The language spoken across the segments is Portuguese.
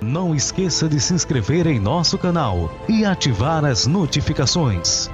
Não esqueça de se inscrever em nosso canal e ativar as notificações.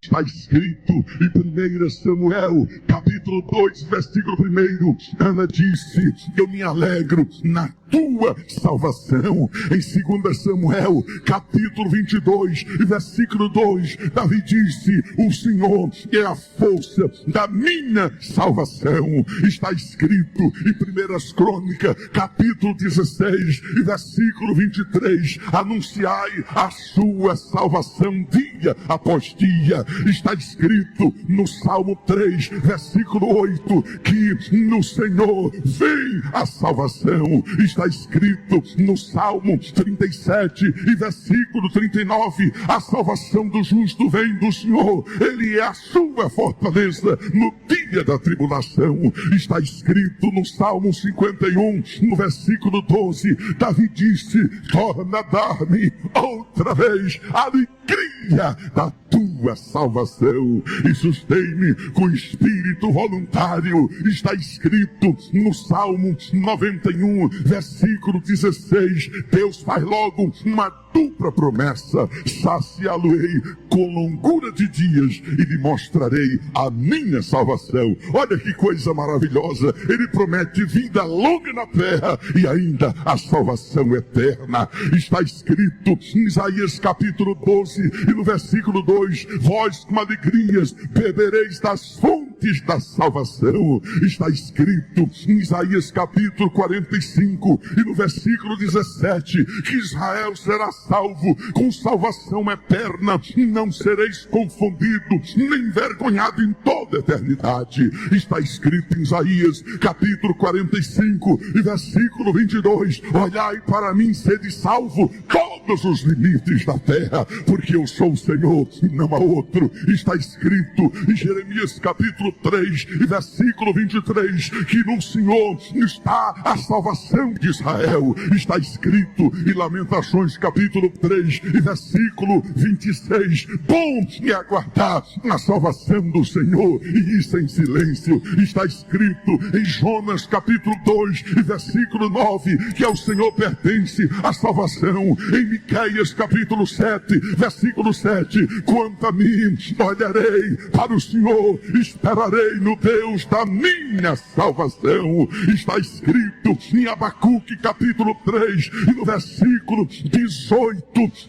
Está escrito em 1 Samuel, capítulo 2, versículo 1. Ana disse: eu me alegro na tua salvação. Em 2 Samuel, capítulo 22, versículo 2, Davi disse: o Senhor é a força da minha salvação. Está escrito em 1 Crônicas, capítulo 16, versículo 23, anunciai a sua salvação dia após dia. Está escrito no Salmo 3, versículo 8, que no Senhor vem a salvação. Está escrito no Salmo 37 e versículo 39, a salvação do justo vem do Senhor, Ele é a sua fortaleza no dia da tribulação. Está escrito no Salmo 51, no versículo 12, Davi disse: torna a dar-me outra vez a alegria da tua salvação e sustém-me com espírito voluntário. Está escrito no Salmo 91, versículo 16, Deus faz logo uma dupla promessa: saciá-lo-ei com longura de dias e lhe mostrarei a minha salvação. Olha que coisa maravilhosa, ele promete vida longa na terra e ainda a salvação eterna. Está escrito em Isaías capítulo 12 e no versículo 2, vós com alegrias bebereis das fontes da salvação. Está escrito em Isaías capítulo 45 e no versículo 17, que Israel será salvo com salvação eterna, não sereis confundidos nem envergonhados em toda a eternidade. Está escrito em Isaías capítulo 45 e versículo 22, olhai para mim, sede salvo todos os limites da terra, porque eu sou o Senhor e não há outro. Está escrito em Jeremias capítulo 3 e versículo 23, que no Senhor está a salvação de Israel. Está escrito em Lamentações capítulo 3 e versículo 26, bom é aguardar a salvação do Senhor e isso em silêncio. Está escrito em Jonas capítulo 2 e versículo 9, que ao Senhor pertence a salvação. Em Miqueias capítulo 7, versículo 7, quanto a mim, olharei para o Senhor, esperarei no Deus da minha salvação. Está escrito em Abacuque capítulo 3 e no versículo 18,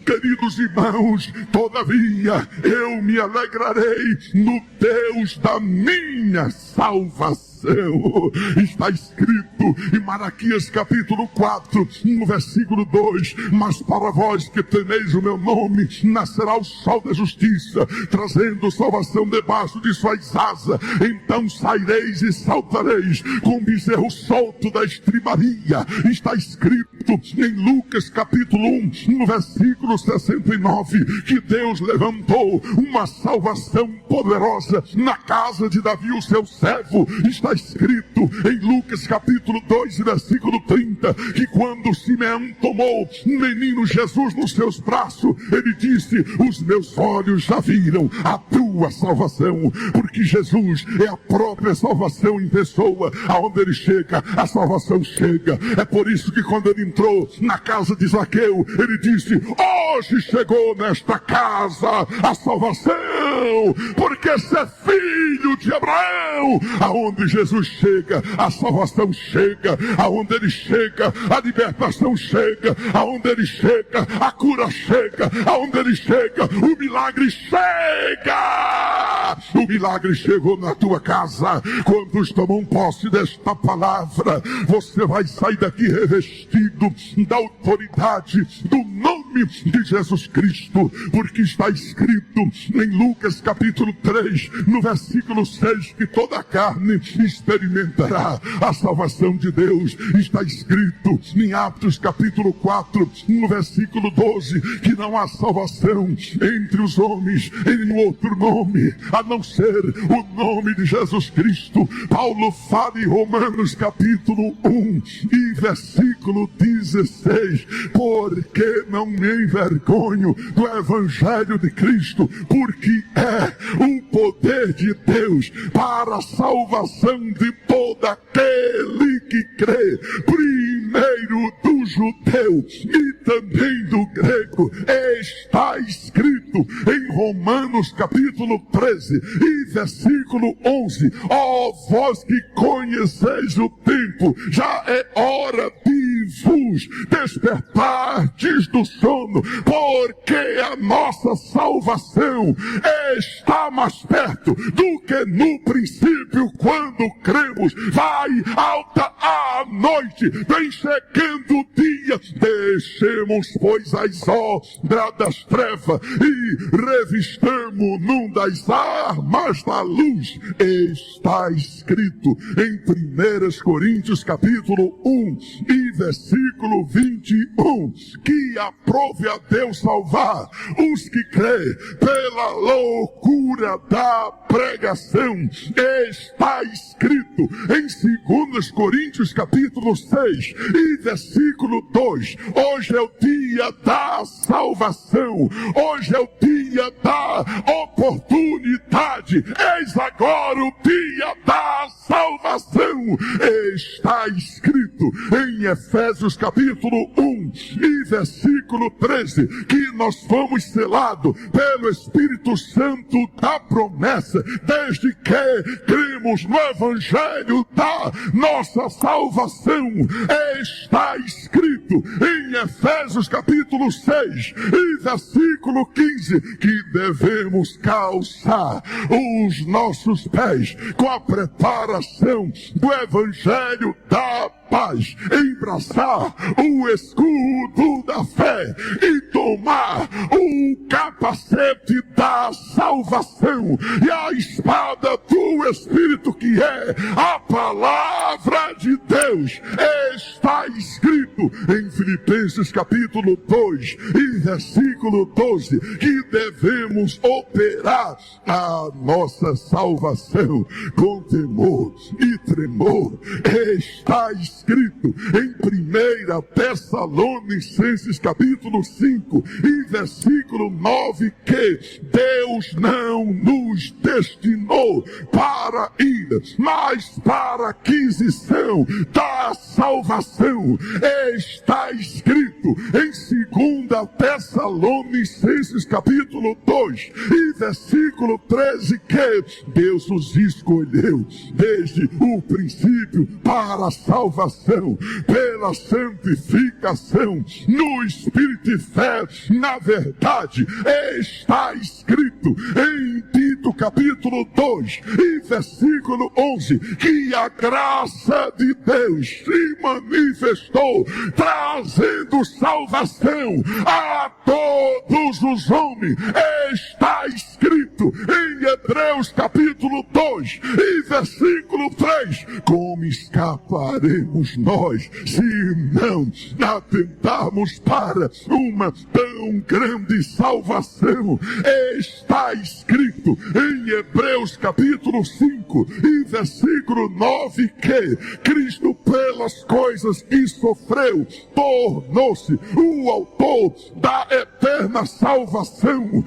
queridos irmãos, todavia eu me alegrarei no Deus da minha salvação. Está escrito em Malaquias capítulo 4, no versículo 2, mas para vós que temeis o meu nome, nascerá o sol da justiça, trazendo salvação debaixo de suas asas. Então saireis e saltareis com o bezerro solto da estribaria. Está escrito em Lucas capítulo 1, no versículo 69, que Deus levantou uma salvação poderosa na casa de Davi, o seu servo. Está escrito em Lucas capítulo 2, versículo 30, que quando Simeão tomou o menino Jesus nos seus braços, ele disse: os meus olhos já viram a tua salvação, porque Jesus é a própria salvação em pessoa. Aonde ele chega, a salvação chega. É por isso que quando ele entrou na casa de Zaqueu, ele disse: hoje chegou nesta casa a salvação Abraão, porque esse é filho de Abraão. Aonde Jesus chega, a salvação chega. Aonde ele chega, a libertação chega. Aonde ele chega, a cura chega. Aonde ele chega, o milagre chega. O milagre chegou na tua casa. Quantos tomam posse desta palavra? Você vai sair daqui revestido da autoridade do nome de Jesus Cristo, porque está escrito em Lucas capítulo 3, no versículo 6, que toda a carne experimentará a salvação de Deus. Está escrito em Atos capítulo 4, no versículo 12, que não há salvação entre os homens em nenhum outro nome, a não ser o nome de Jesus Cristo. Paulo fala em Romanos capítulo 1 e versículo 16, porque não me envergonho do Evangelho de Cristo, porque é o poder de Deus para a salvação de todo aquele que crê, primeiro do judeu e também do grego. Está escrito em Romanos capítulo 13 e versículo 11, ó vós que conheceis o tempo, já é hora de vos despertardes do sono, porque a nossa salvação está mais perto do que no princípio, quando cremos. Vai alta a noite, vem chegando o dia. Deixemos, pois, as obras das trevas e revistamo-nos das armas da luz. Está escrito em 1 Coríntios capítulo 1 e versículo 21, que aprove a Deus salvar os que crê pela loucura da pregação. Está escrito em 2 Coríntios capítulo 6 e versículo 2, hoje é o dia da salvação, hoje é o dia da oportunidade, eis agora o dia da salvação. Está escrito em Efésios capítulo 1 e versículo 13, que nós fomos selados pelo Espírito Santo da promessa, desde que cremos no Evangelho da nossa salvação. Está escrito em Efésios capítulo 6 e versículo 15, que devemos calçar os nossos pés com a preparação do Evangelho da paz, embraçar o escudo da fé e tomar o capacete da salvação e a espada do Espírito, que é a palavra de Deus. Está escrito em Filipenses capítulo 2 e versículo 12, que devemos operar a nossa salvação com temor e tremor. Está escrito em 1 Tessalonicenses capítulo 5 e versículo 9, que Deus não nos destinou para ira, mas para aquisição da salvação. Está escrito em 2 Tessalonicenses capítulo 2 e versículo 13, que Deus os escolheu desde o princípio para a salvação, pela santificação no Espírito e fé na verdade. Está escrito em Tito capítulo 2 e versículo 11, que a graça de Deus se manifestou, trazendo salvação a todos os homens. Está escrito em Hebreus capítulo 2 e versículo 3, como escaparemos nós se não atentarmos para uma tão grande salvação? Está escrito em Hebreus capítulo 5 e versículo 9, que Cristo, pelas coisas que sofreu, tornou-se o autor da eterna salvação.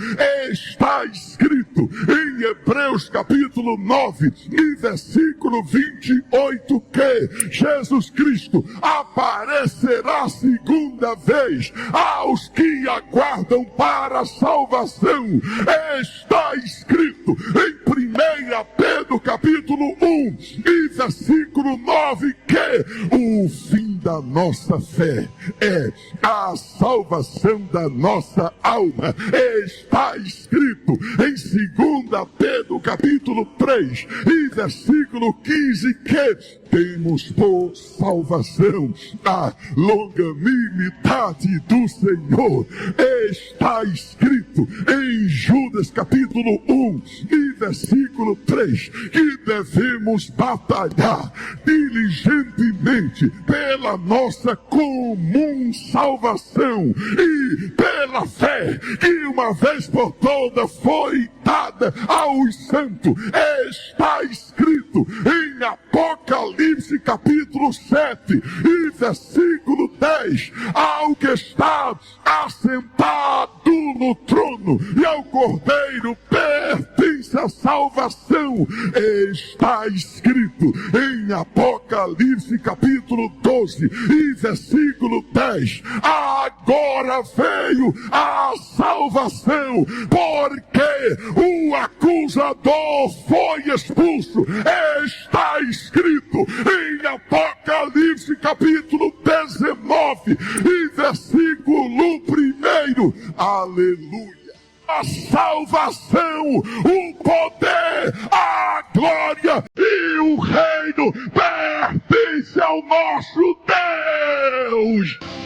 Está escrito em Hebreus capítulo 9 e versículo 28 que Jesus Cristo aparecerá segunda vez aos que aguardam para a salvação. Está escrito em 1 Pedro capítulo 1 e versículo 9 que o fim da nossa fé é a salvação da nossa alma. Está escrito em 2 Pedro capítulo 3 e versículo 15 que temos por salvação a longanimidade do Senhor. Está escrito em Judas capítulo 1 e versículo 3 que devemos batalhar diligentemente pela nossa comum salvação e pela fé que uma vez por todas foi dada aos santos. Está escrito em Apocalipse capítulo 7 e versículo 10, ao que está assentado no trono e ao Cordeiro pertence a salvação. Está escrito em Apocalipse capítulo 12 e versículo 10, agora veio a salvação, porque o acusador foi expulso. Está escrito em Apocalipse capítulo 19 e versículo 1. Aleluia! A salvação, o poder, a glória e o reino pertence ao nosso Deus.